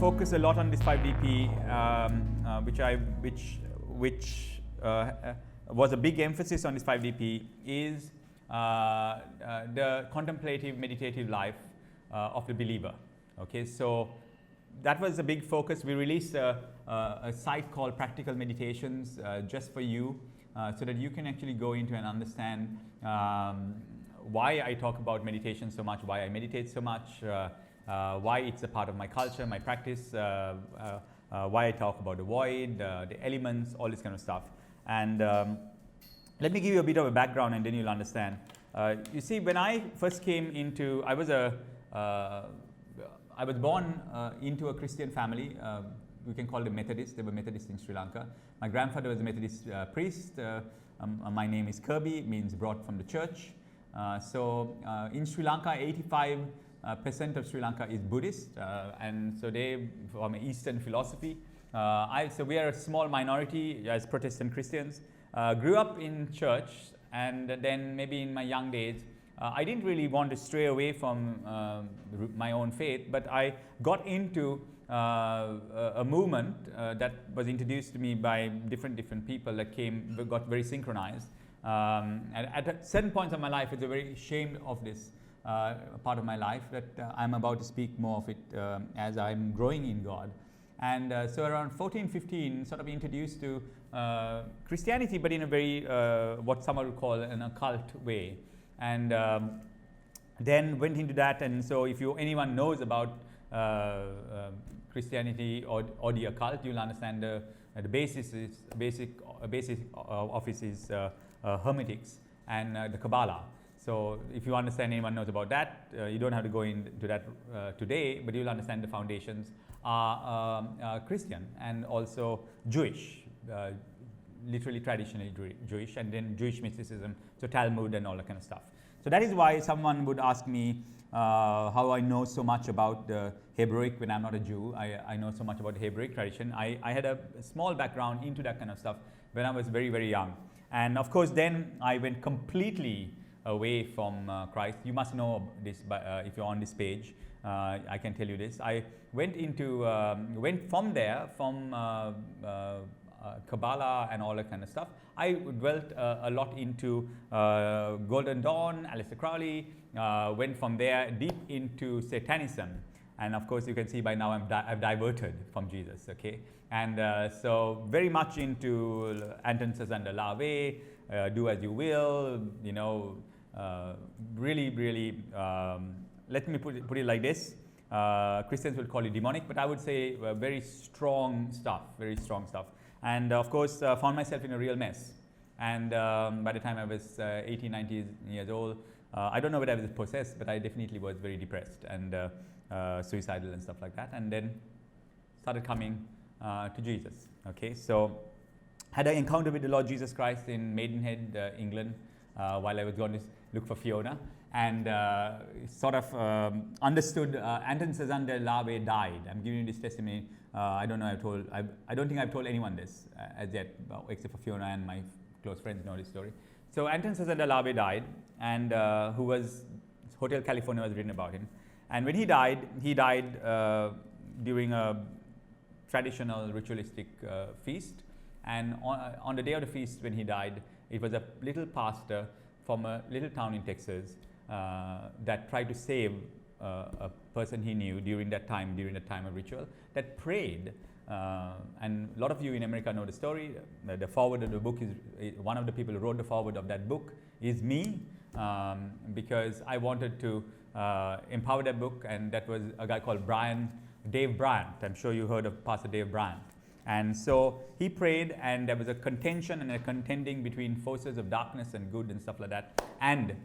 focus a lot on this 5DP, which was a big emphasis on this 5DP, is the contemplative, meditative life of the believer. Okay, so that was a big focus. We released a site called Practical Meditations just for you, so that you can actually go into and understand why I talk about meditation so much, why I meditate so much, why it's a part of my culture, my practice, why I talk about the void, the elements, all this kind of stuff. And let me give you a bit of a background and then you'll understand. You see, when I first came into, I was born into a Christian family. We can call them Methodists. They were Methodists in Sri Lanka. My grandfather was a Methodist priest. My name is Kirby, it means brought from the church. So in Sri Lanka, 85% of Sri Lanka is Buddhist, and so they from Eastern philosophy. So we are a small minority as Protestant Christians. Grew up in church, and then maybe in my young days, I didn't really want to stray away from my own faith, but I got into a movement that was introduced to me by different people that got very synchronized. And at certain points of my life, it's a very ashamed of this part of my life that I'm about to speak more of it as I'm growing in God. And so around 14, 15, sort of introduced to Christianity, but in a very, what some would call an occult way. And then went into that, and so if anyone knows about Christianity or the occult, you'll understand the basic office is Hermetics and the Kabbalah. So if you understand, anyone knows about that, you don't have to go into that today, but you'll understand the foundations are Christian and also Jewish, literally traditionally Jewish, and then Jewish mysticism, so Talmud and all that kind of stuff. So that is why someone would ask me how I know so much about the Hebraic when I'm not a Jew. I know so much about the Hebraic tradition. I had a small background into that kind of stuff when I was very, very young. And of course, then I went completely away from Christ. You must know this if you're on this page. I can tell you this. I went from there, from Kabbalah and all that kind of stuff. I dwelt a lot into Golden Dawn, Aleister Crowley, went from there deep into Satanism. And of course, you can see by now I've diverted from Jesus, okay? And so very much into Anton and the Lave, do as you will, you know, really, let me put it like this. Christians would call it demonic, but I would say very strong stuff. And of course, found myself in a real mess. And by the time I was 18, 19 years old, I don't know whether I was possessed, but I definitely was very depressed and suicidal and stuff like that. And then started coming to Jesus. Okay, so had an encounter with the Lord Jesus Christ in Maidenhead, England, while I was going to look for Fiona, and sort of understood Anton de Lave died. I'm giving you this testimony. I don't know. I don't think I've told anyone this as yet, except for Fiona and my close friends know this story. So Anton de Lave died, and who was Hotel California was written about him. And when he died during a traditional ritualistic feast. And on the day of the feast when he died, it was a little pastor from a little town in Texas that tried to save a person he knew during that time of ritual, that prayed. And a lot of you in America know the story. The foreword of the book is, one of the people who wrote the foreword of that book is me, because I wanted to empower that book, and that was a guy called Dave Bryant. I'm sure you heard of Pastor Dave Bryant. And so he prayed, and there was a contention and a contending between forces of darkness and good and stuff like that. And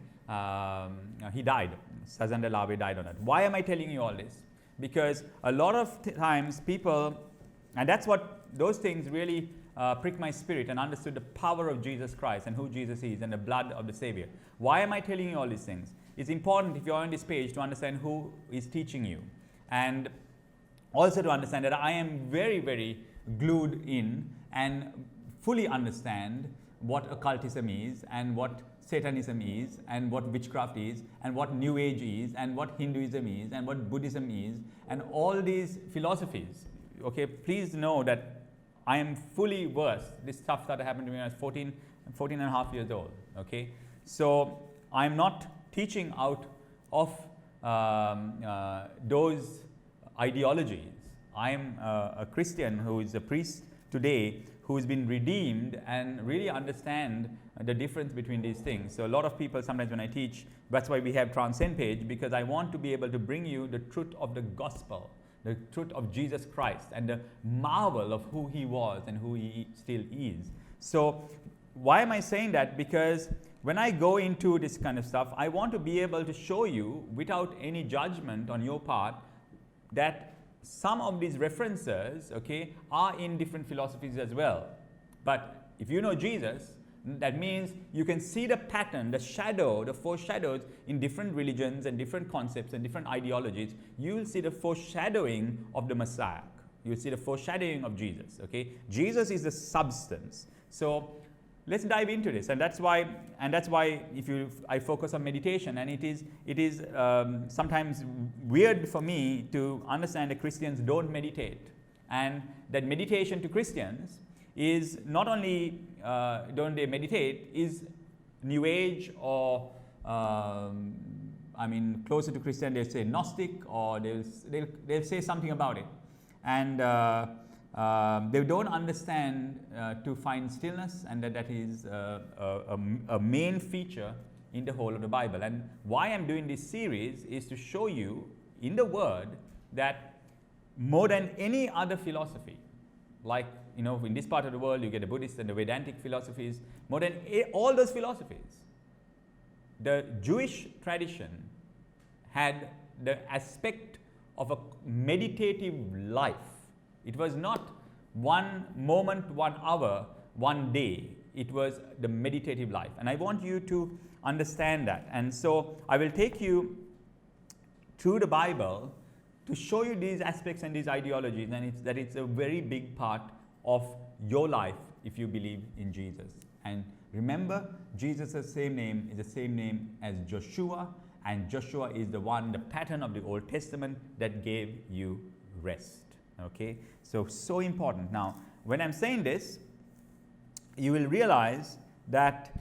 he died. Sazanda Lave died on that. Why am I telling you all this? Because a lot of times people, and that's what those things really pricked my spirit, and understood the power of Jesus Christ and who Jesus is and the blood of the Savior. Why am I telling you all these things? It's important, if you're on this page, to understand who is teaching you. And also to understand that I am very, very glued in and fully understand what occultism is and what Satanism is, and what witchcraft is, and what New Age is, and what Hinduism is, and what Buddhism is, and all these philosophies. Okay, please know that I am fully versed. This stuff that happened to me when I was 14 and a half years old. Okay, so I'm not teaching out of those ideologies. I'm a Christian who is a priest today, who's been redeemed and really understand the difference between these things. So a lot of people sometimes when I teach, that's why we have Transcend page, because I want to be able to bring you the truth of the gospel, the truth of Jesus Christ, and the marvel of who he was and who he still is. So why am I saying that? Because when I go into this kind of stuff, I want to be able to show you without any judgment on your part that some of these references, okay, are in different philosophies as well. But if you know Jesus, that means you can see the pattern, the shadow, the foreshadows in different religions and different concepts and different ideologies. You will see the foreshadowing of the Messiah. You will see the foreshadowing of Jesus, okay? Jesus is the substance. So let's dive into this, and that's why I focus on meditation, and it is sometimes weird for me to understand that Christians don't meditate, and that meditation to Christians is not only don't they meditate, is New Age, or I mean closer to Christian they'll say Gnostic, or they'll say something about it, and they don't understand to find stillness, and that is a main feature in the whole of the Bible. And why I'm doing this series is to show you in the Word that more than any other philosophy, like, you know, in this part of the world you get the Buddhist and the Vedantic philosophies, more than all those philosophies, the Jewish tradition had the aspect of a meditative life. It was not one moment, 1 hour, 1 day. It was the meditative life. And I want you to understand that. And so I will take you through the Bible to show you these aspects and these ideologies, and it's a very big part of your life if you believe in Jesus. And remember, Jesus' same name is the same name as Joshua, and Joshua is the pattern of the Old Testament that gave you rest. Okay, so important. Now, when I'm saying this, you will realize that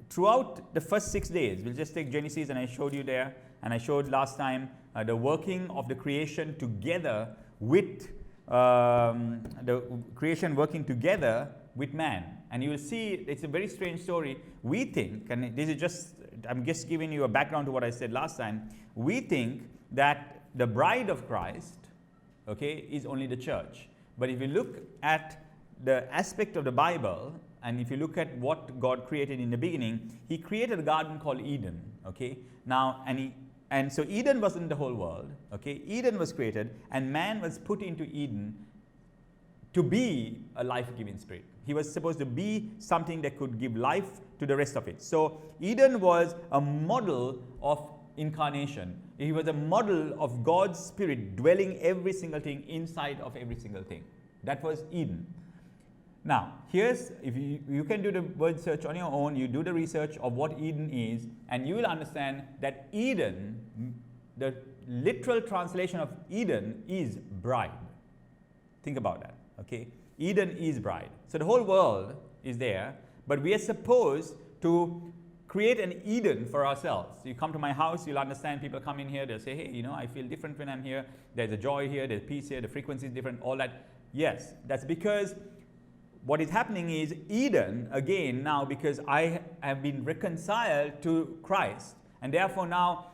throughout the first 6 days, we'll just take Genesis, and I showed you there, and I showed last time the working of the creation together with the creation working together with man. And you will see it's a very strange story. We think, and this is just, I'm just giving you a background to what I said last time, we think that the bride of Christ, okay, is only the church. But if you look at the aspect of the Bible, and if you look at what God created in the beginning, he created a garden called Eden, okay? Now, and so Eden wasn't the whole world, okay? Eden was created, and man was put into Eden to be a life-giving spirit. He was supposed to be something that could give life to the rest of it. So Eden was a model of incarnation. He was a model of God's spirit dwelling every single thing inside of every single thing. That was Eden. Now, here's, if you can do the word search on your own, you do the research of what Eden is, and you will understand that Eden, the literal translation of Eden is bride. Think about that, okay? Eden is bride. So the whole world is there, but we are supposed to create an Eden for ourselves. You come to my house, you'll understand, people come in here, they'll say, hey, you know, I feel different when I'm here. There's a joy here, there's peace here, the frequency is different, all that. Yes, that's because what is happening is Eden, again, now because I have been reconciled to Christ, and therefore now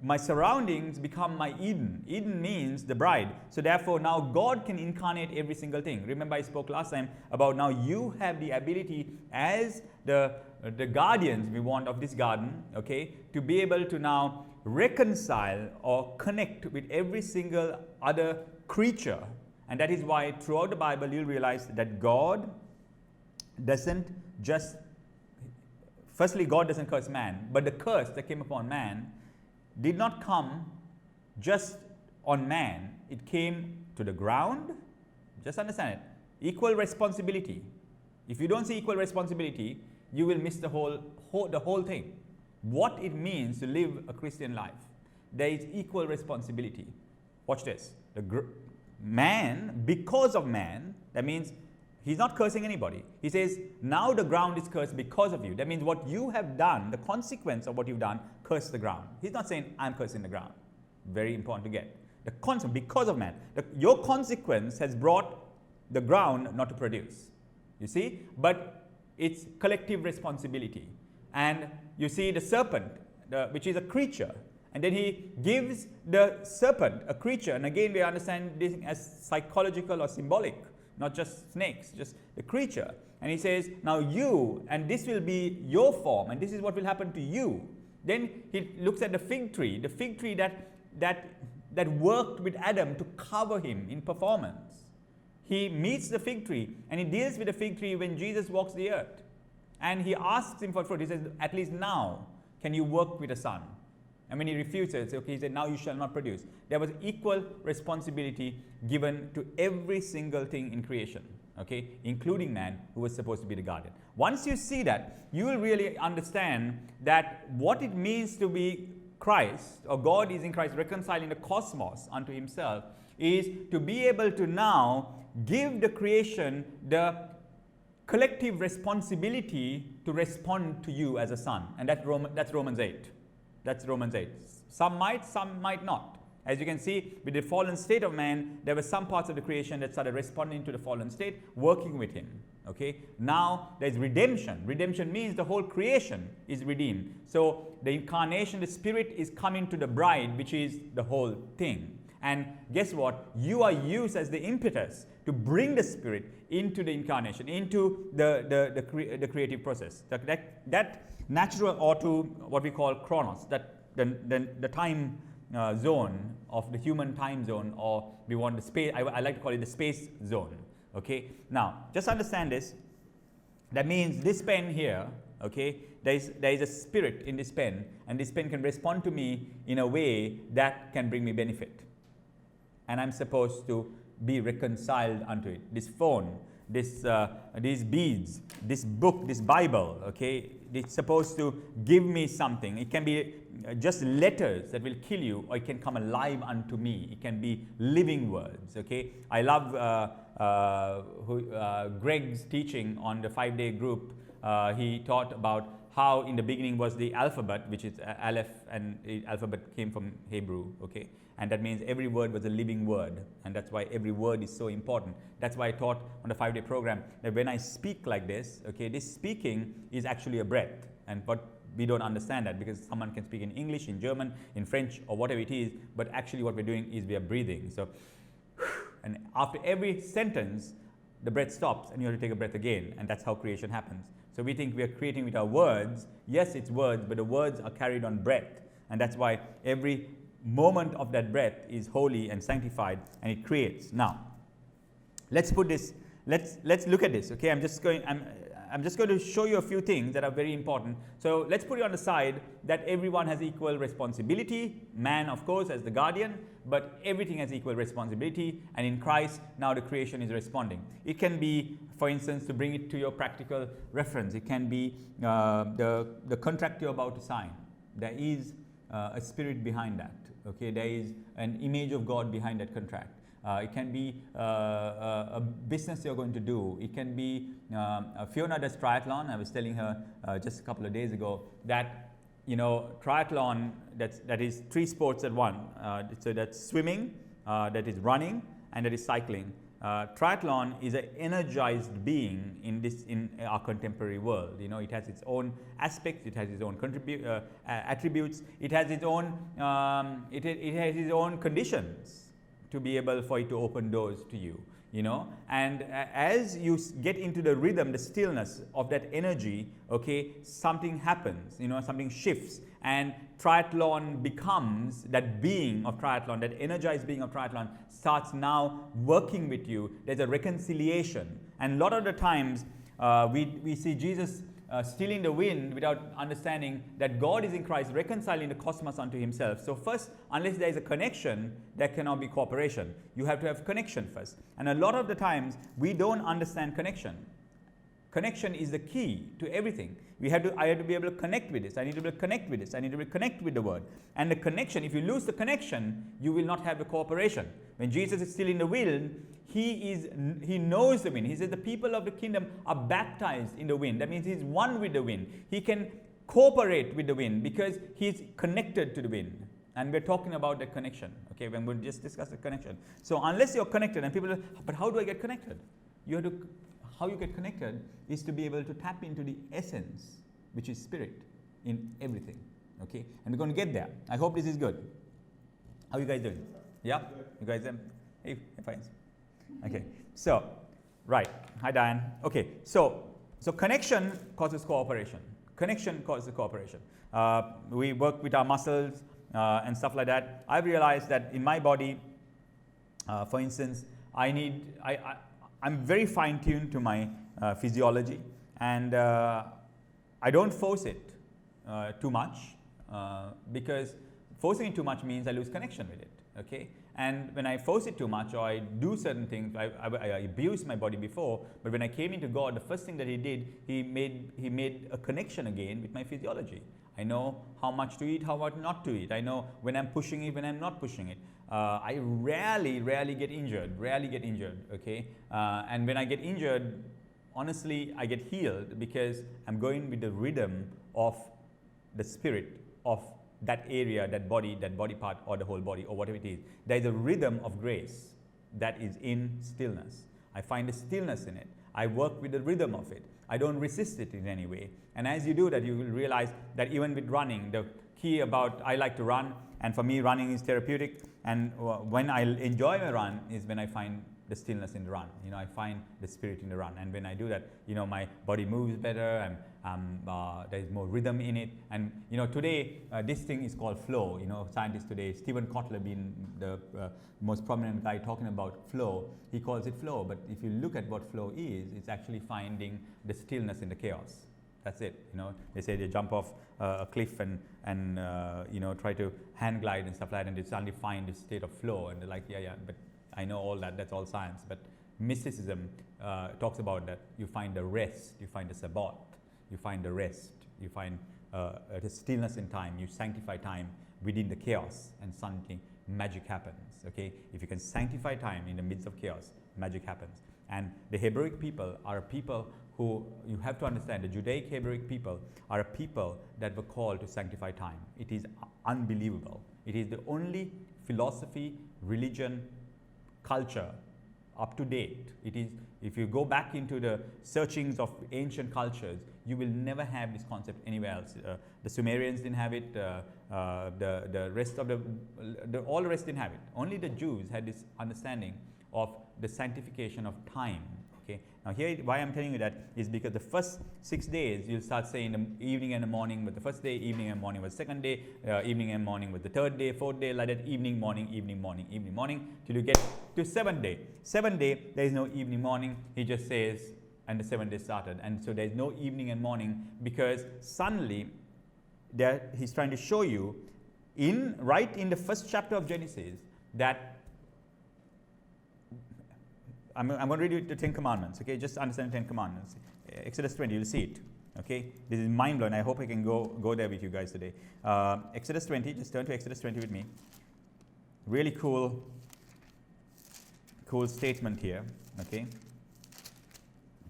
my surroundings become my Eden. Eden means the bride. So therefore now God can incarnate every single thing. Remember I spoke last time about now you have the ability as the guardians, we want, of this garden, okay, to be able to now reconcile or connect with every single other creature. And that is why throughout the Bible you'll realize that God doesn't just, firstly God doesn't curse man, but the curse that came upon man did not come just on man. It came to the ground. Just understand it. Equal responsibility. If you don't see equal responsibility, you will miss the whole the whole thing. What it means to live a Christian life. There is equal responsibility. Watch this. Man, because of man, that means he's not cursing anybody. He says, now the ground is cursed because of you. That means what you have done, the consequence of what you've done, curse the ground. He's not saying, I'm cursing the ground. Very important to get. The consequence, because of man. Your consequence has brought the ground not to produce. You see? But it's collective responsibility. And you see the serpent, which is a creature. And then he gives the serpent, a creature. And again, we understand this as psychological or symbolic. Not just snakes, just the creature. And he says, now you, and this will be your form, and this is what will happen to you. Then he looks at the fig tree that worked with Adam to cover him in performance. He meets the fig tree, and he deals with the fig tree when Jesus walks the earth. And he asks him for fruit. He says, at least now can you work with the son. And when he refuses, okay, he said, now you shall not produce. There was equal responsibility given to every single thing in creation, okay, including man, who was supposed to be the guardian. Once you see that, you will really understand that what it means to be Christ, or God is in Christ reconciling the cosmos unto himself, is to be able to now give the creation the collective responsibility to respond to you as a son. And that's Romans 8. That's Romans 8. Some might not. As you can see, with the fallen state of man, there were some parts of the creation that started responding to the fallen state, working with him. Okay? Now, there's redemption. Redemption means the whole creation is redeemed. So, the incarnation, the Spirit is coming to the bride, which is the whole thing. And guess what? You are used as the impetus to bring the Spirit into the incarnation, into the creative process. That natural, or to what we call chronos, that the time zone of the human time zone, or we want the space, I like to call it the space zone. Okay, now just understand this. That means this pen here, okay, there is a spirit in this pen, and this pen can respond to me in a way that can bring me benefit. And I'm supposed to be reconciled unto it. This phone, these beads, this book, this Bible, okay, it's supposed to give me something. It can be just letters that will kill you, or it can come alive unto me. It can be living words, okay. I love Greg's teaching on the 5-day group. He taught about how in the beginning was the alphabet, which is Aleph, and the alphabet came from Hebrew, okay. And that means every word was a living word, and that's why every word is so important. That's why I taught on the 5-day program that when I speak like this, okay, this speaking is actually a breath. But we don't understand that, because someone can speak in English, in German, in French, or whatever it is, but actually what we're doing is we are breathing. So, and after every sentence, the breath stops, and you have to take a breath again, and that's how creation happens. So we think we are creating with our words. Yes, it's words, but the words are carried on breath, and that's why every moment of that breath is holy and sanctified, and it creates. Now, let's put this. Let's look at this. Okay, I'm just going to show you a few things that are very important. So let's put it on the side that everyone has equal responsibility. Man, of course, as the guardian, but everything has equal responsibility. And in Christ, now the creation is responding. It can be, for instance, to bring it to your practical reference, it can be the contract you're about to sign. There is a spirit behind that. Okay, there is an image of God behind that contract. It can be a business you're going to do. It can be Fiona does triathlon. I was telling her just a couple of days ago that, you know, triathlon, that is 3 sports at one. So that's swimming, that is running, and that is cycling. Triathlon is an energized being in our contemporary world. You know, it has its own aspects, it has its own attributes, it has its own it has its own conditions to be able for it to open doors to you. You know, and as you get into the rhythm, the stillness of that energy, okay, something happens. You know, something shifts, and triathlon becomes that being of triathlon, that energized being of triathlon starts now working with you. There's a reconciliation, and a lot of the times we see Jesus stealing the wind without understanding that God is in Christ reconciling the cosmos unto himself. So first, unless there is a connection, there cannot be cooperation. You have to have connection first. And a lot of the times, we don't understand connection. Connection is the key to everything. I have to be able to connect with this. I need to be able to connect with this. I need to be able to connect with the Word. And the connection, if you lose the connection, you will not have the cooperation. When Jesus is still in the wind, he knows the wind. He says the people of the kingdom are baptized in the wind. That means he's one with the wind. He can cooperate with the wind because he's connected to the wind. And we're talking about that connection. Okay, when we'll just discuss the connection. So unless you're connected, and people are, but how do I get connected? How you get connected is to be able to tap into the essence, which is spirit, in everything. Okay, and we're going to get there. I hope this is good. How you guys doing? Yeah, you guys? Hey, fine. Okay, so right. Hi, Diane. Okay, so connection causes cooperation. Connection causes cooperation. We work with our muscles and stuff like that. I've realized that in my body, for instance, I'm very fine-tuned to my physiology, and I don't force it too much because forcing it too much means I lose connection with it. Okay, and when I force it too much or I do certain things, I abused my body before, but when I came into God, the first thing that He did, He made a connection again with my physiology. I know how much to eat, how much not to eat. I know when I'm pushing it, when I'm not pushing it. I rarely get injured, okay? And when I get injured, honestly, I get healed because I'm going with the rhythm of the spirit of that area, that body part, or the whole body, or whatever it is. There is a rhythm of grace that is in stillness. I find a stillness in it. I work with the rhythm of it. I don't resist it in any way. And as you do that, you will realize that even with running, the key about, I like to run, and for me, running is therapeutic. And when I enjoy my run is when I find the stillness in the run. I find the spirit in the run. And when I do that, my body moves better, and there's more rhythm in it. And today, this thing is called flow. Scientists today, Stephen Kotler being the most prominent guy talking about flow, he calls it flow. But if you look at what flow is, it's actually finding the stillness in the chaos. That's it. They say they jump off a cliff and try to hang glide and stuff like that, and they suddenly find this state of flow, and they're like, yeah, but I know all that. That's all science. But mysticism talks about that. You find the rest. You find the Sabbath. You find the rest. You find the stillness in time. You sanctify time within the chaos, and suddenly magic happens. Okay, if you can sanctify time in the midst of chaos, magic happens. And the Hebraic people are a people who, you have to understand, the Judaic Hebraic people are a people that were called to sanctify time. It is unbelievable. It is the only philosophy, religion, culture up to date. It is, if you go back into the searchings of ancient cultures, you will never have this concept anywhere else. The Sumerians didn't have it, the rest of all the rest didn't have it. Only the Jews had this understanding of the sanctification of time. Okay. Now here, why I'm telling you that is because the first 6 days you'll start saying the evening and the morning, but the first day, evening and morning was second day, evening and morning was the third day, fourth day, like that, evening, morning, till you get to seventh day. Seventh day, there is no evening, morning. He just says, and the seventh day started. And so there is no evening and morning, because suddenly he's trying to show you right in the first chapter of Genesis that I'm going to read you the 10 Commandments, okay? Just understand the 10 Commandments. Exodus 20, you'll see it, okay? This is mind-blowing. I hope I can go there with you guys today. Exodus 20, just turn to Exodus 20 with me. Really cool statement here, okay?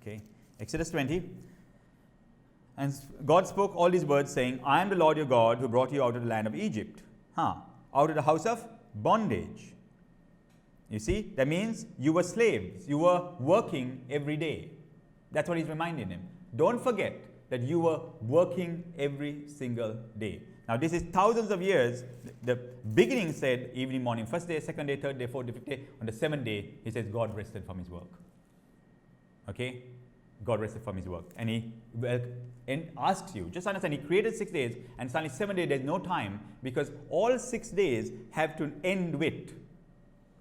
Okay, Exodus 20. And God spoke all these words, saying, I am the Lord your God who brought you out of the land of Egypt, out of the house of bondage. You see, that means you were slaves. You were working every day. That's what he's reminding him. Don't forget that you were working every single day. Now, this is thousands of years. The beginning said evening, morning, first day, second day, third day, fourth day, fifth day. On the seventh day, he says God rested from his work. Okay? God rested from his work. And he asks you, just understand, he created 6 days, and suddenly 7 days, there's no time, because all 6 days have to end with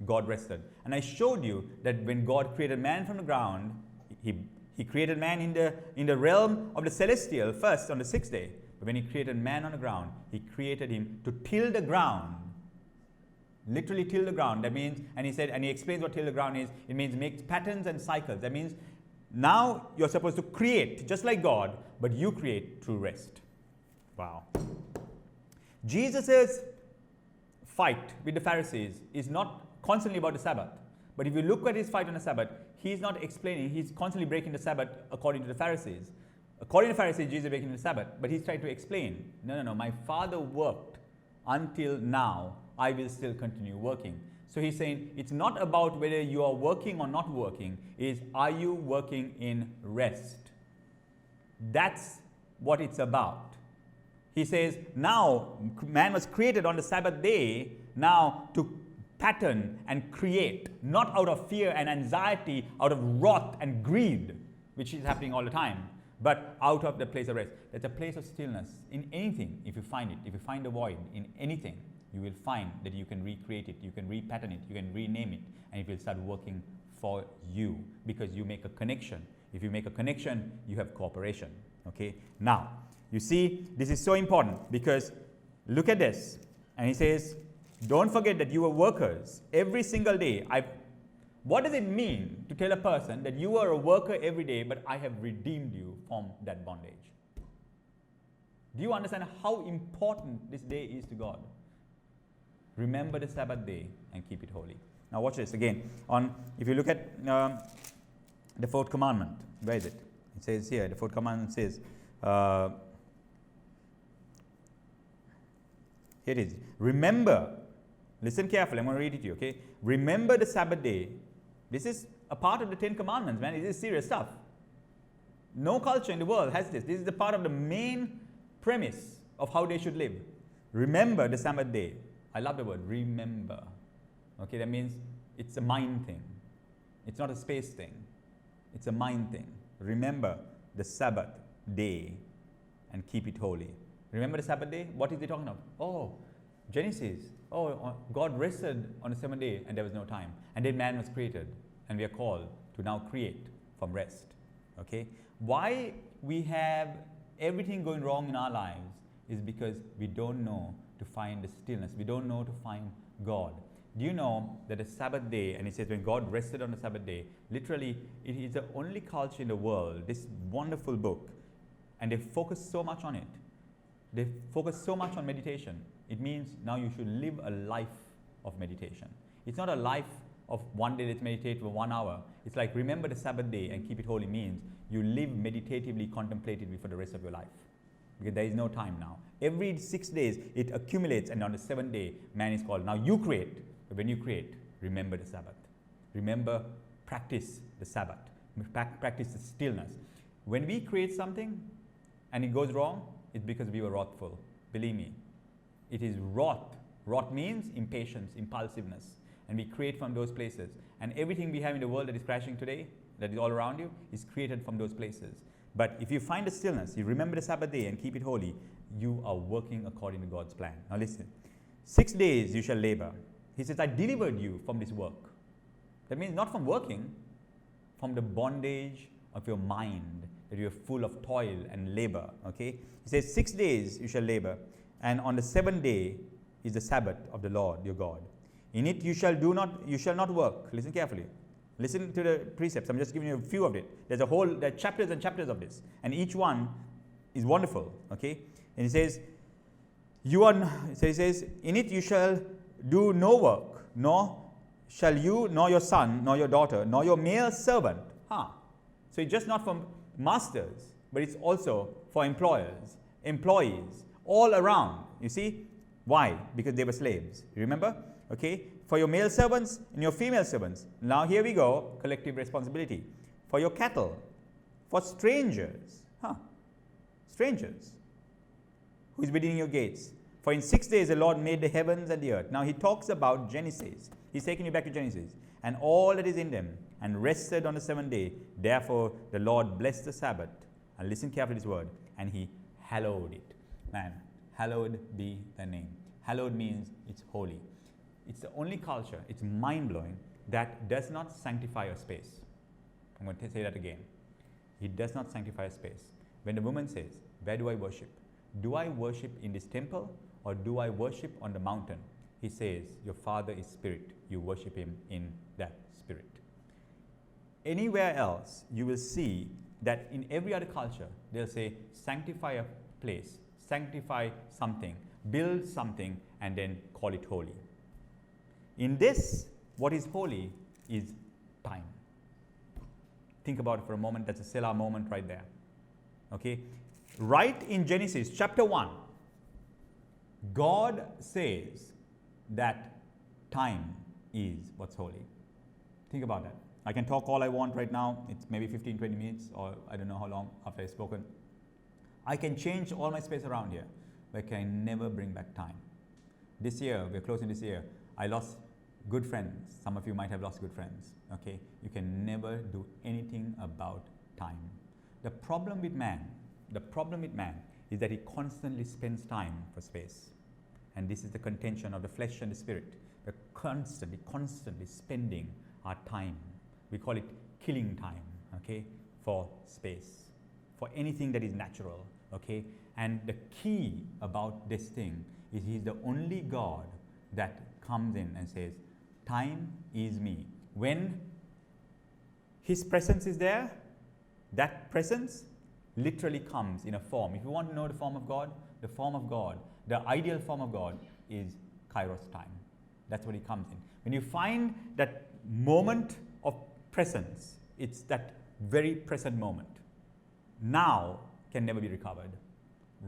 God rested. And I showed you that when God created man from the ground, he created man in the realm of the celestial first on the 6th day. But when he created man on the ground, he created him to till the ground. Literally till the ground. That means, and he said, and he explains what till the ground is. It means make patterns and cycles. That means Now you're supposed to create just like God, but you create through rest. Wow. Jesus' fight with the Pharisees is not constantly about the Sabbath. But if you look at his fight on the Sabbath, he's not explaining, he's constantly breaking the Sabbath according to the Pharisees. According to the Pharisees, Jesus is breaking the Sabbath, but he's trying to explain, no, my Father worked until now, I will still continue working. So he's saying, it's not about whether you are working or not working, it's are you working in rest? That's what it's about. He says, now man was created on the Sabbath day, now to pattern and create, not out of fear and anxiety, out of wrath and greed, which is happening all the time, but out of the place of rest. There's a place of stillness in anything. If you find it, if you find a void in anything, you will find that you can recreate it, you can repattern it, you can rename it, and it will start working for you because you make a connection. If you make a connection, you have cooperation. Okay? Now, you see, this is so important because look at this. And he says, don't forget that you are workers every single day. What does it mean to tell a person that you are a worker every day, but I have redeemed you from that bondage? Do you understand how important this day is to God? Remember the Sabbath day and keep it holy. Now watch this again. If you look at the fourth commandment, where is it? It says here, the fourth commandment says, here it is. Remember, listen carefully, I'm going to read it to you, okay? Remember the Sabbath day. This is a part of the 10 Commandments, man. This is serious stuff. No culture in the world has this. This is the part of the main premise of how they should live. Remember the Sabbath day. I love the word, remember. Okay, that means it's a mind thing. It's not a space thing. It's a mind thing. Remember the Sabbath day and keep it holy. Remember the Sabbath day? What is he talking about? Oh, Genesis. Oh, God rested on the seventh day and there was no time. And then man was created. And we are called to now create from rest. Okay? Why we have everything going wrong in our lives is because we don't know to find the stillness. We don't know to find God. Do you know that the Sabbath day, and it says when God rested on the Sabbath day, literally it is the only culture in the world, this wonderful book, and they focus so much on it. They focus so much on meditation. It means now you should live a life of meditation. It's not a life of one day let's meditate for 1 hour. It's like remember the Sabbath day and keep it holy means you live meditatively, contemplatively for the rest of your life. Because there is no time now. Every 6 days it accumulates, and on the 7th day man is called. Now you create. But when you create, remember the Sabbath. Remember, practice the Sabbath. Practice the stillness. When we create something and it goes wrong, it's because we were wrathful. Believe me. It is wrath. Wrath means impatience, impulsiveness. And we create from those places. And everything we have in the world that is crashing today, that is all around you, is created from those places. But if you find the stillness, you remember the Sabbath day and keep it holy, you are working according to God's plan. Now listen. 6 days you shall labor. He says, I delivered you from this work. That means not from working, from the bondage of your mind, that you are full of toil and labor. Okay? He says, 6 days you shall labor, and on the 7th day is the Sabbath of the Lord your God. In it you shall not work. Listen carefully. Listen to the precepts. I'm just giving you a few of it. There are chapters and chapters of this, and each one is wonderful. Okay? And he says, he says, in it you shall do no work, nor shall you, nor your son, nor your daughter, nor your male servant. So it's just not for masters, but it's also for employees, all around. You see? Why? Because they were slaves. You remember? Okay? For your male servants and your female servants. Now here we go, collective responsibility. For your cattle, for strangers. Strangers. Who is within your gates. For in 6 days the Lord made the heavens and the earth. Now he talks about Genesis. He's taking you back to Genesis. And all that is in them. And rested on the 7th day. Therefore the Lord blessed the Sabbath. And listen carefully to this word. And he hallowed it. Man, hallowed be the name. Hallowed means it's holy. It's the only culture, it's mind-blowing, that does not sanctify a space. I'm going to say that again. It does not sanctify a space. When the woman says, where do I worship? Do I worship in this temple or do I worship on the mountain? He says, your Father is spirit. You worship him in that spirit. Anywhere else, you will see that in every other culture, they'll say, sanctify a place, sanctify something, build something, and then call it holy. In this, what is holy is time. Think about it for a moment. That's a Selah moment right there. Okay? Right in Genesis chapter 1, God says that time is what's holy. Think about that. I can talk all I want right now. It's maybe 15, 20 minutes, or I don't know how long after I've spoken. I can change all my space around here, but I can never bring back time. This year, we're closing this year, I lost good friends. Some of you might have lost good friends. Okay? You can never do anything about time. The problem with man is that he constantly spends time for space. And this is the contention of the flesh and the spirit. We're constantly spending our time. We call it killing time, okay, for space, for anything that is natural, okay? And the key about this thing is he's the only God that comes in and says, time is me. When his presence is there, that presence literally comes in a form. If you want to know the form of God, the ideal form of God is Kairos time. That's what he comes in. When you find that moment of presence, it's that very present moment. Now can never be recovered.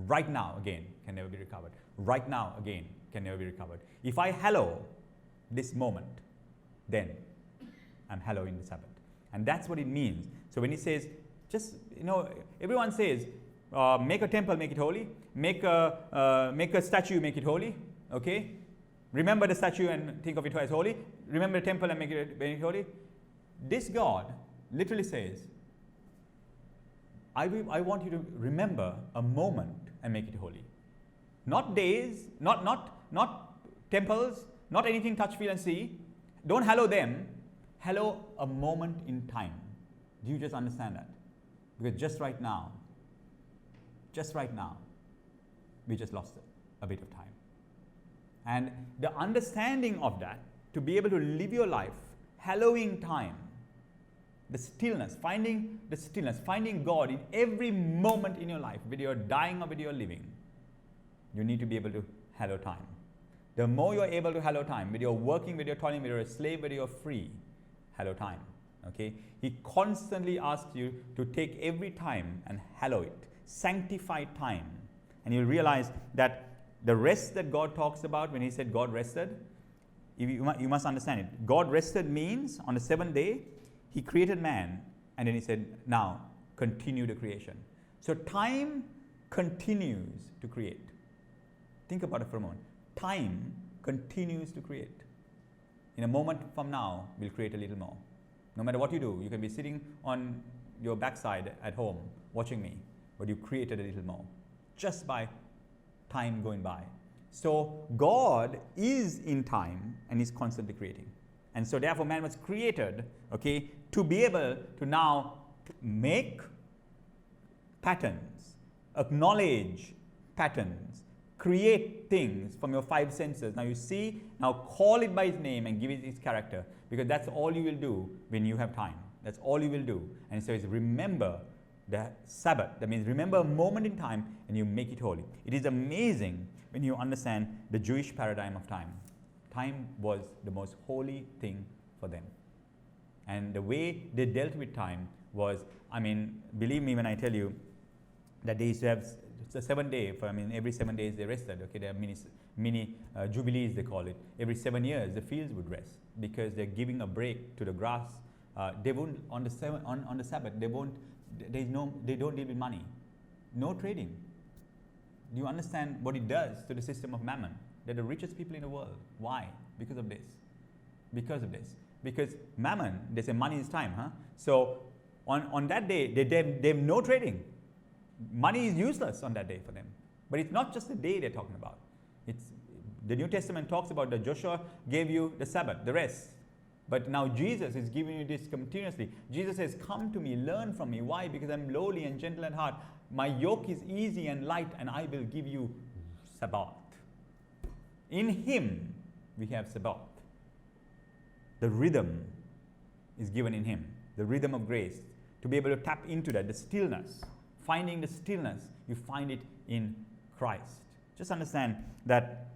Right now again can never be recovered. Right now again can never be recovered. If I hallow this moment, then I'm hallowing the Sabbath. And that's what it means. So when he says, just, everyone says, make a temple, make it holy. Make a statue, make it holy. Okay? Remember the statue and think of it as holy. Remember the temple and make it holy. This God literally says, I want you to remember a moment and make it holy. Not days, not temples, not anything touch, feel and see. Don't hallow them. Hallow a moment in time. Do you just understand that? Because just right now, we just lost a bit of time. And the understanding of that, to be able to live your life, hallowing time, the stillness, finding God in every moment in your life, whether you're dying or whether you're living, you need to be able to hallow time. The more you're able to hallow time, whether you're working, whether you're toiling, whether you're a slave, whether you're free, hallow time. Okay? He constantly asks you to take every time and hallow it. Sanctify time. And you'll realize that the rest that God talks about when he said God rested, you must understand it. God rested means on the seventh day, he created man, and then he said, now continue the creation. So time continues to create. Think about it for a moment. Time continues to create. In a moment from now, we'll create a little more. No matter what you do, you can be sitting on your backside at home watching me, but you created a little more just by time going by. So God is in time and is constantly creating. And so therefore man was created, okay, to be able to now make patterns, acknowledge patterns, create things from your five senses. Now you see, now call it by its name and give it its character, because that's all you will do when you have time. That's all you will do. And so it's remember the Sabbath. That means remember a moment in time and you make it holy. It is amazing when you understand the Jewish paradigm of time. Time was the most holy thing for them. And the way they dealt with time was, believe me when I tell you that they used to have the 7 day, every 7 days they rested. Okay, there are mini jubilees they call it. Every 7 years the fields would rest because they're giving a break to the grass. They won't on the Sabbath. They don't deal with money, no trading. Do you understand what it does to the system of mammon? They're the richest people in the world. Why? Because of this. Because mammon, they say money is time, huh? So on that day, they have no trading. Money is useless on that day for them. But it's not just the day they're talking about. It's the New Testament talks about that Joshua gave you the Sabbath, the rest. But now Jesus is giving you this continuously. Jesus says, come to me, learn from me. Why? Because I'm lowly and gentle at heart. My yoke is easy and light, and I will give you Sabbath. In him, we have Sabbath. The rhythm is given in him. the rhythm of grace, to be able to tap into that, the stillness, finding the stillness, you find it in Christ. Just understand that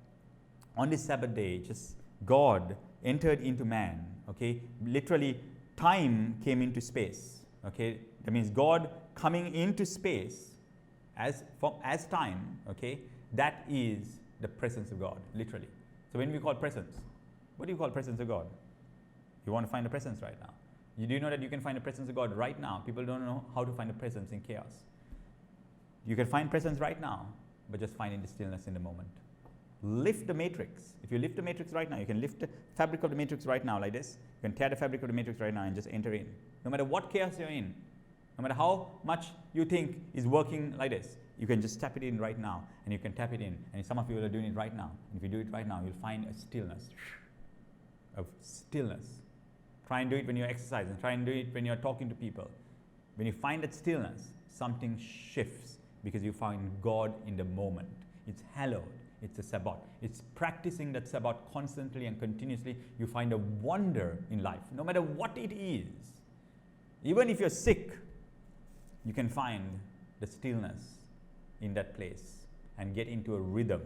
on this Sabbath day, just God entered into man, okay? Literally, time came into space, okay? That means God coming into space as time, okay? That is the presence of God, literally. So when we call presence, what do you call presence of God? You want to find the presence right now. You do know that you can find the presence of God right now. People don't know how to find the presence in chaos. You can find presence right now, but just finding the stillness in the moment. Lift the matrix. If you lift the matrix right now, you can lift the fabric of the matrix right now like this. You can tear the fabric of the matrix right now and just enter in. No matter what chaos you're in, no matter how much you think is working like this, you can just tap it in right now, and you can tap it in. And some of you are doing it right now. And if you do it right now, you'll find a stillness. Of stillness. Try and do it when you're exercising. Try and do it when you're talking to people. When you find that stillness, something shifts because you find God in the moment. It's hallowed. It's a Sabbath. It's practicing that Sabbath constantly and continuously. You find a wonder in life, no matter what it is. Even if you're sick, you can find the stillness in that place and get into a rhythm.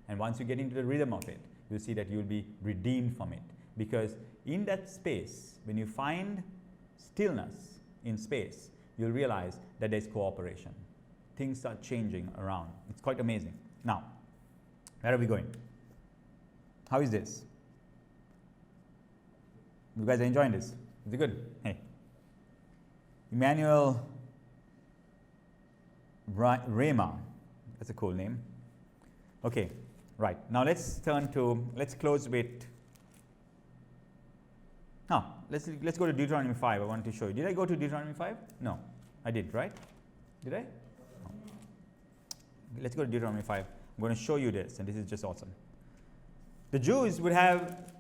And once you get into the rhythm of it, you'll see that you'll be redeemed from it. Because in that space, when you find stillness in space, you'll realize that there's cooperation. Things start changing around. It's quite amazing. Now, where are we going? How is this? You guys are enjoying this? Is it good? Hey. Emmanuel Rema. That's a cool name. Okay, right. Now let's close with, let's go to Deuteronomy 5. I want to show you. Did I go to Deuteronomy 5? No, I did, right? Did I? No. Let's go to Deuteronomy 5. I'm going to show you this, and this is just awesome. The Jews would have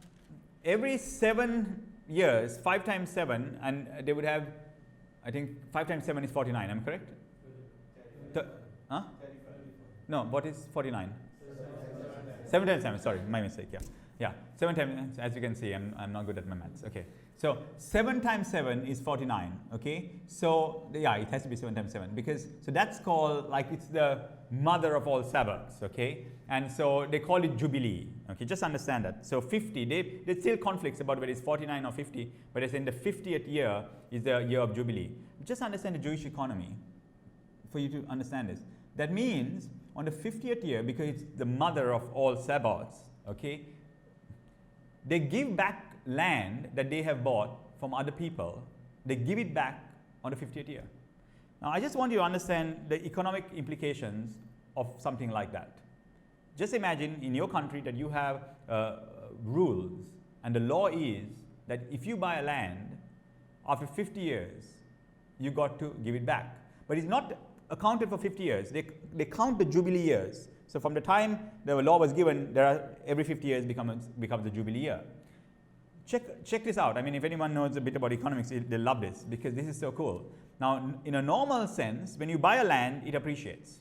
every 7 years, 5 times 7, and they would have, I think 5 times 7 is 49, am I correct? Huh? No, what is 49? 7 times 7, sorry, my mistake, yeah. Yeah, 7 times, as you can see, I'm not good at my maths, okay. So 7 times 7 is 49, okay. So, yeah, it has to be 7 times 7 because, so that's called, like, it's the mother of all Sabbaths, okay. And so they call it Jubilee, okay, just understand that. So 50, there's still conflicts about whether it's 49 or 50, but it's in the 50th year is the year of Jubilee. Just understand the Jewish economy for you to understand this. That means on the 50th year, because it's the mother of all Sabbaths, okay, they give back land that they have bought from other people. They give it back on the 50th year. Now, I just want you to understand the economic implications of something like that. Just imagine in your country that you have rules, and the law is that if you buy a land, after 50 years, you got to give it back. But it's not accounted for 50 years. They count the Jubilee years. So from the time the law was given, every 50 years becomes the Jubilee year. Check this out. I mean, if anyone knows a bit about economics, they'll love this because this is so cool. Now, in a normal sense, when you buy a land, it appreciates.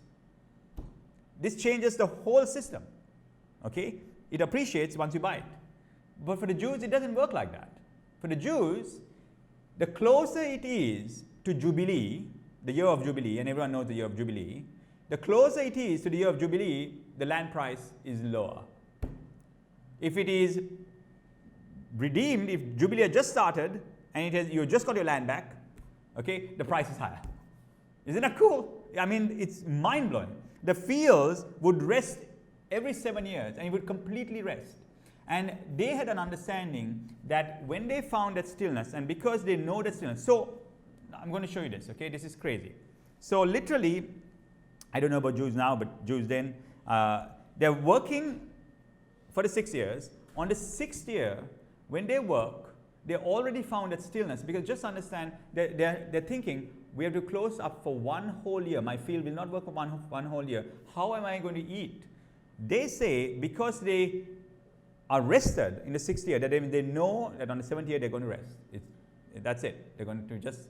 This changes the whole system. Okay? It appreciates once you buy it. But for the Jews, it doesn't work like that. For the Jews, the closer it is to Jubilee, the year of Jubilee, and everyone knows the year of Jubilee, the closer it is to the year of Jubilee, the land price is lower. If it is redeemed, if Jubilee has just started, and you just got your land back, okay, the price is higher. Isn't that cool? I mean, it's mind-blowing. The fields would rest every 7 years, and it would completely rest. And they had an understanding that when they found that stillness, and because they know that stillness, so I'm going to show you this, okay? This is crazy. So literally, I don't know about Jews now, but Jews then, they're working for the 6 years. On the 6th year, when they work, they already found that stillness, because just understand, they're thinking, we have to close up for 1 whole year. My field will not work for one whole year. How am I going to eat? They say, because they are rested in the 6th year, that they know that on the 7th year they're going to rest. That's it. They're going to just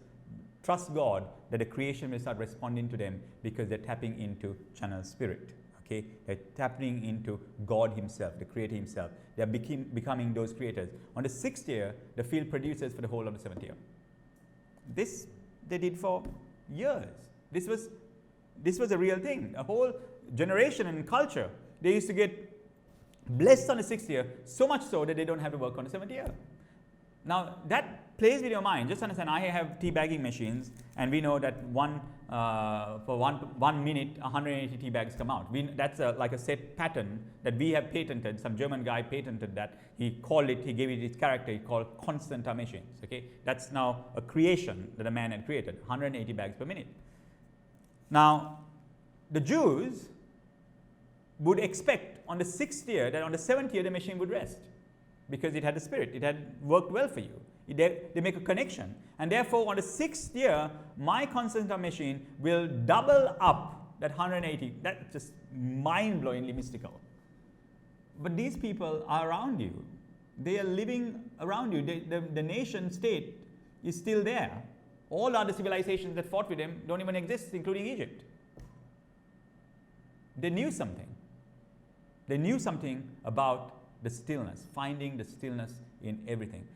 trust God that the creation will start responding to them because they're tapping into channel spirit. Okay, they're tapping into God Himself, the Creator Himself. They're becoming those creators. On the 6th year, the field produces for the whole of the 7th year. This they did for years. This was a real thing. A whole generation and culture. They used to get blessed on the 6th year, so much so that they don't have to work on the 7th year. Now that plays with your mind. Just understand, I have tea bagging machines, and we know that for one minute, 180 tea bags come out. That's like a set pattern that we have patented. Some German guy patented that. He gave it its character. He called constant machines. Okay, that's now a creation that a man had created. 180 bags per minute. Now, the Jews would expect on the 6th year that on the 7th year the machine would rest, because it had the spirit. It had worked well for you. They make a connection. And therefore, on the 6th year, my constant machine will double up that 180. That's just mind-blowingly mystical. But these people are around you. They are living around you. The nation state is still there. All other civilizations that fought with them don't even exist, including Egypt. They knew something. They knew something about the stillness, finding the stillness in everything.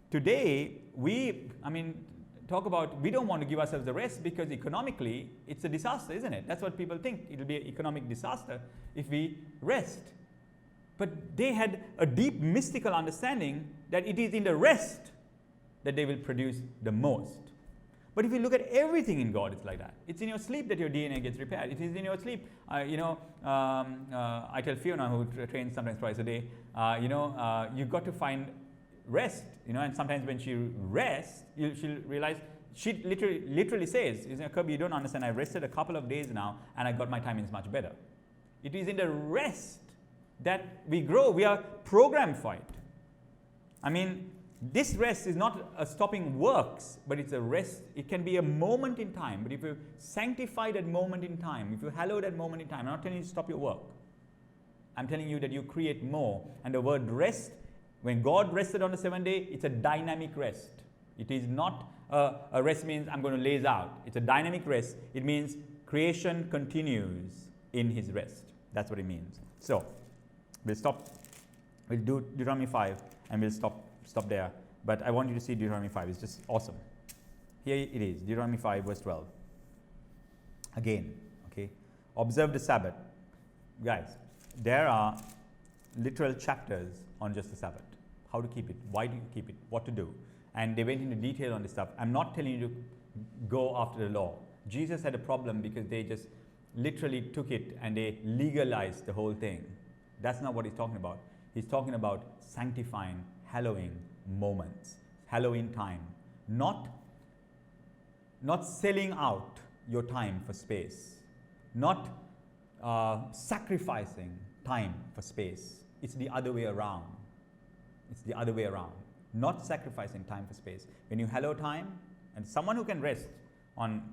Today, we don't want to give ourselves the rest, because economically, it's a disaster, isn't it? That's what people think. It'll be an economic disaster if we rest. But they had a deep mystical understanding that it is in the rest that they will produce the most. But if you look at everything in God, it's like that. It's in your sleep that your DNA gets repaired. It is in your sleep. I tell Fiona, who trains sometimes twice a day, you've got to find rest. And sometimes when she rests, she'll realize, she literally says, Kirby, you don't understand, I've rested a couple of days now, and I got my timings much better. It is in the rest that we grow. We are programmed for it. This rest is not a stopping works, but it's a rest. It can be a moment in time, but if you sanctify that moment in time, if you hallow that moment in time, I'm not telling you to stop your work. I'm telling you that you create more. And the word rest, when God rested on the 7th day, it's a dynamic rest. It is not a rest means I'm going to laze out. It's a dynamic rest. It means creation continues in his rest. That's what it means. So, we'll stop. We'll do Deuteronomy 5, and we'll stop there. But I want you to see Deuteronomy 5. It's just awesome. Here it is, Deuteronomy 5, verse 12. Again, okay. Observe the Sabbath. Guys, there are literal chapters on just the Sabbath. How to keep it, why do you keep it, what to do. And they went into detail on this stuff. I'm not telling you to go after the law. Jesus had a problem because they just literally took it and they legalized the whole thing. That's not what he's talking about. He's talking about sanctifying, hallowing moments, hallowing time, not selling out your time for space, not sacrificing time for space. It's the other way around. It's the other way around. Not sacrificing time for space. When you hallow time, and someone who can rest on,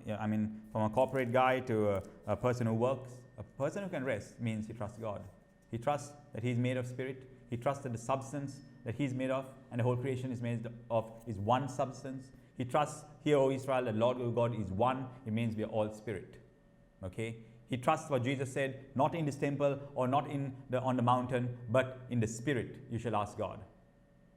from a corporate guy to a person who works, a person who can rest means he trusts God. He trusts that he's made of spirit. He trusts that the substance that he's made of and the whole creation is made of is one substance. He trusts, hear, O Israel, that Lord God is one. It means we are all spirit. Okay? He trusts what Jesus said, not in this temple or not on the mountain, but in the spirit you shall ask God.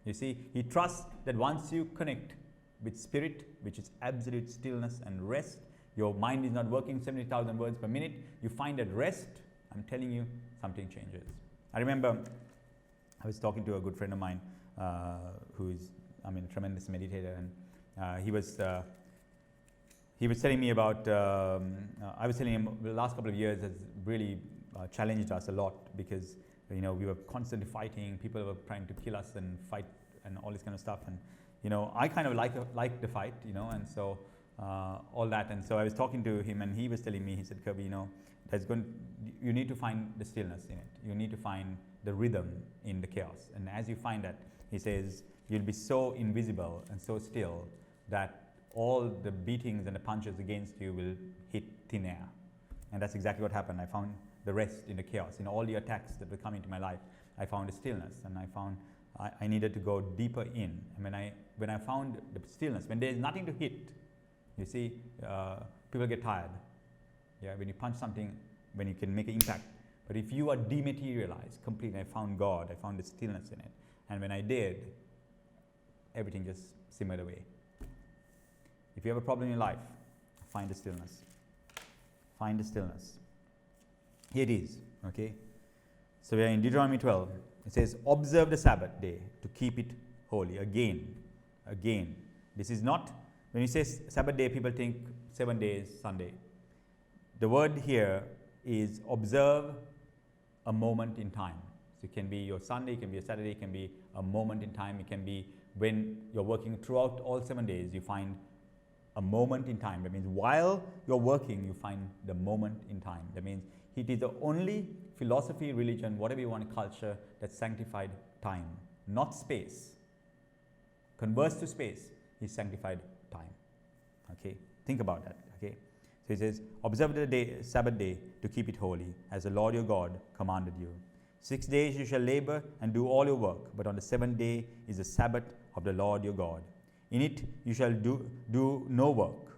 You see, he trusts that once you connect with spirit, which is absolute stillness and rest, your mind is not working 70,000 words per minute, you find that rest, I'm telling you, something changes. I remember I was talking to a good friend of mine who is, a tremendous meditator, and he was telling me about, I was telling him the last couple of years has really challenged us a lot because, we were constantly fighting, people were trying to kill us and fight and all this kind of stuff, and, I kind of like the fight, and so all that, and so I was talking to him and he was telling me, he said, Kirby, you need to find the stillness in it. You need to find the rhythm in the chaos. And as you find that, he says, you'll be so invisible and so still that all the beatings and the punches against you will hit thin air. And that's exactly what happened. I found the rest in the chaos. In all the attacks that were coming to my life, I found a stillness, and I found I needed to go deeper in. And when I found the stillness, when there's nothing to hit, you see, people get tired. Yeah, when you punch something, when you can make an impact. But if you are dematerialized completely, I found God, I found the stillness in it. And when I did, everything just simmered away. If you have a problem in your life, find the stillness. Find the stillness. Here it is, okay? So we are in Deuteronomy 12. It says, observe the Sabbath day to keep it holy. Again. This is not, when you say Sabbath day, people think 7 days, Sunday. The word here is observe a moment in time. So it can be your Sunday, it can be a Saturday, it can be a moment in time. It can be when you're working throughout all 7 days, you find a moment in time. That means while you're working, you find the moment in time. That means it is the only philosophy, religion, whatever you want, culture, that sanctified time, not space. Converse to space is sanctified time. Okay, think about that. Okay, so it says, observe the day, Sabbath day to keep it holy, as the Lord your God commanded you. 6 days you shall labor and do all your work, but on the 7th day is the Sabbath of the Lord your God. In it you shall do no work.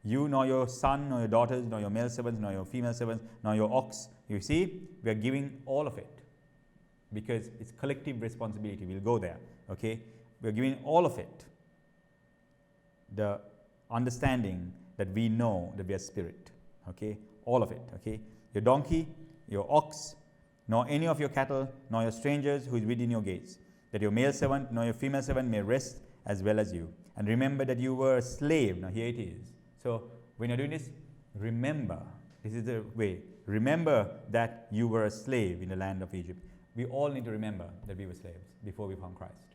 You, nor your son, nor your daughters, nor your male servants, nor your female servants, nor your ox. You see, we are giving all of it because it's collective responsibility. We'll go there. Okay, we are giving all of it. The understanding that we know that we are spirit. Okay, all of it. Okay, your donkey, your ox, nor any of your cattle, nor your strangers who is within your gates, that your male servant nor your female servant may rest as well as you. And remember that you were a slave. Now here it is. So when you're doing this, remember, this is the way. Remember that you were a slave in the land of Egypt. We all need to remember that we were slaves before we found Christ.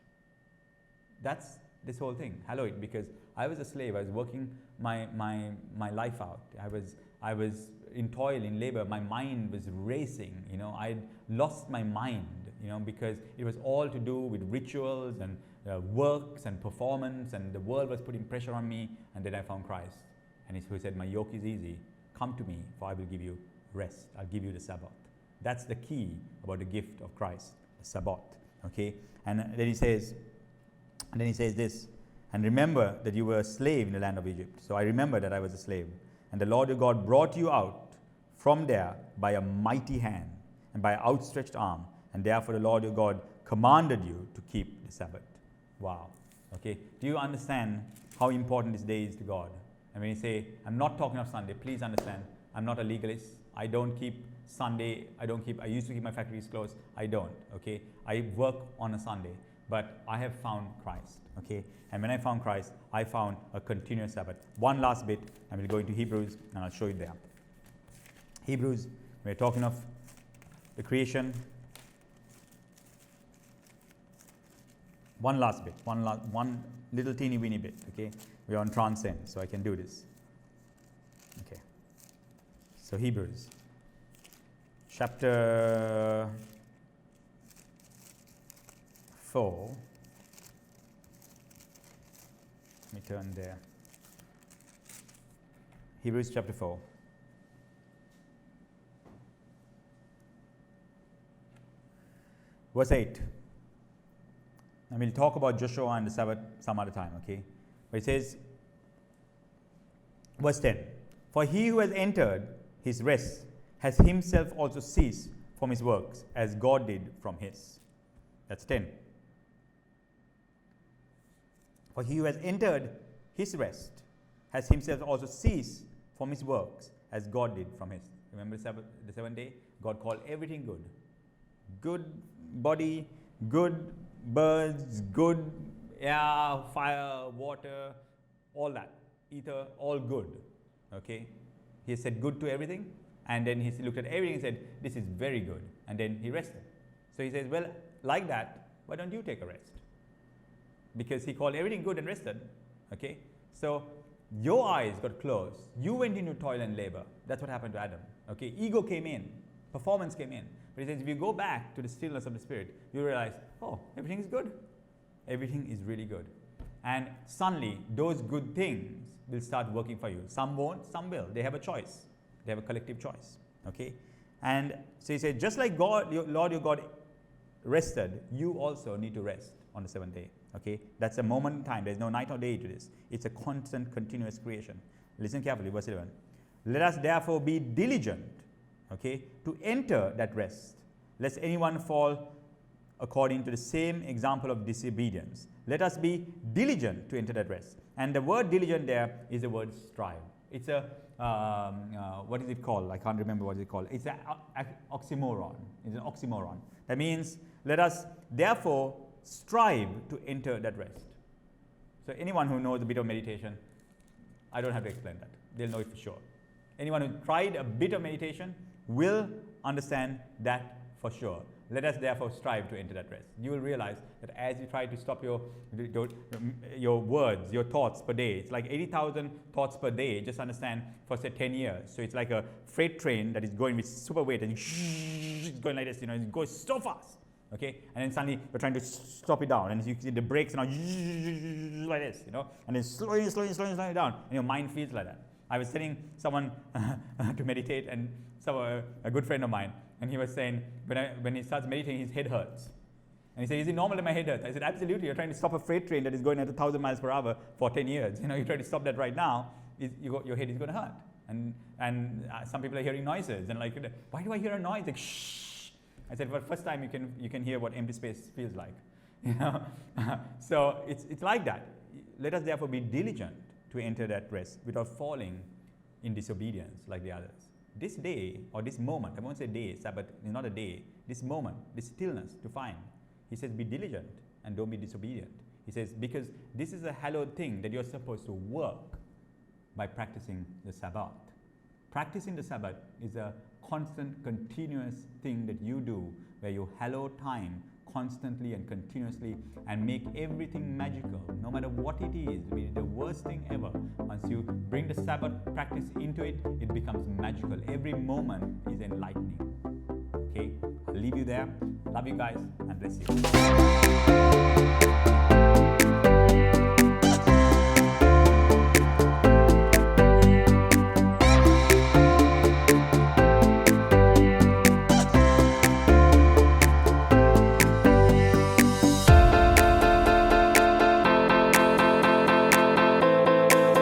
That's this whole thing. Hallowed, because I was a slave. I was working my life out. I was in toil, in labor. My mind was racing. You know, I lost my mind. You know, because it was all to do with rituals and works and performance, and the world was putting pressure on me. And then I found Christ, and he said, "My yoke is easy. Come to me, for I will give you rest. I'll give you the Sabbath." That's the key about the gift of Christ, the Sabbath. Okay, and then he says this, and remember that you were a slave in the land of Egypt. So I remember that I was a slave, and the Lord your God brought you out from there by a mighty hand and by an outstretched arm, and therefore the Lord your God commanded you to keep the Sabbath. Wow. Okay, do you understand how important this day is to God? And when you say, I'm not talking of Sunday, please understand, I'm not a legalist. I don't keep Sunday. I used to keep my factories closed. I don't. Okay, I work on a Sunday. But I have found Christ, okay? And when I found Christ, I found a continuous Sabbath. One last bit, and we'll go into Hebrews, and I'll show you there. Hebrews, we're talking of the creation. One last bit, one little teeny weeny bit, okay? We're on transcend, so I can do this. Okay. So Hebrews, chapter 4. Let me turn there. Hebrews chapter 4. Verse 8. And we'll talk about Joshua and the Sabbath some other time, okay? But it says, verse 10. For he who has entered his rest has himself also ceased from his works, as God did from his. That's 10. For he who has entered his rest has himself also ceased from his works, as God did from his. Remember the seventh day? God called everything good. Good body, good birds, good air, fire, water, all that. Ether, all good. Okay? He said good to everything, and then he looked at everything and said, this is very good. And then he rested. So he says, well, like that, why don't you take a rest? Because he called everything good and rested. Okay? So your eyes got closed. You went into toil and labor. That's what happened to Adam. Okay? Ego came in. Performance came in. But he says, if you go back to the stillness of the Spirit, you realize, oh, everything is good. Everything is really good. And suddenly, those good things will start working for you. Some won't, some will. They have a choice. They have a collective choice. Okay? And so he said, just like God, Lord your God rested, you also need to rest on the seventh day. Okay? That's a moment in time. There's no night or day to this. It's a constant, continuous creation. Listen carefully, verse 11. Let us therefore be diligent, okay, to enter that rest, lest anyone fall according to the same example of disobedience. Let us be diligent to enter that rest. And the word diligent there is the word strive. It's a, what is it called? I can't remember what it's called. It's an oxymoron. It's an oxymoron. That means, let us therefore strive to enter that rest. So anyone who knows a bit of meditation, I don't have to explain that. They'll know it for sure. Anyone who tried a bit of meditation will understand that for sure. Let us therefore strive to enter that rest. You will realize that as you try to stop your words, your thoughts per day, it's like 80,000 thoughts per day. Just understand for say 10 years. So it's like a freight train that is going with super weight and it's going like this, you know, it goes so fast. Okay, and then suddenly you're trying to stop it down, and you see the brakes now like this, you know, and then slowing it down, and your mind feels like that. I was telling someone to meditate, and a good friend of mine, and he was saying when he starts meditating, his head hurts. And he said, "Is it normal that my head hurts?" I said, "Absolutely. You're trying to stop a freight train that is going at 1,000 miles per hour for 10 years. You know, you try to stop that right now, your head is going to hurt." And some people are hearing noises, and like, why do I hear a noise? Like, shh. I said, for the first time you can hear what empty space feels like. You know? So it's like that. Let us therefore be diligent to enter that rest without falling in disobedience like the others. This day, or this moment, I won't say day, Sabbath is not a day, this moment, this stillness to find. He says, be diligent and don't be disobedient. He says, because this is a hallowed thing that you're supposed to work by practicing the Sabbath. Practicing the Sabbath is a constant, continuous thing that you do where you hallow time constantly and continuously and make everything magical, no matter what it is. Be the worst thing ever. Once you bring the Sabbath practice into it, it becomes magical. Every moment is enlightening. Okay, I'll leave you there. Love you guys and bless you.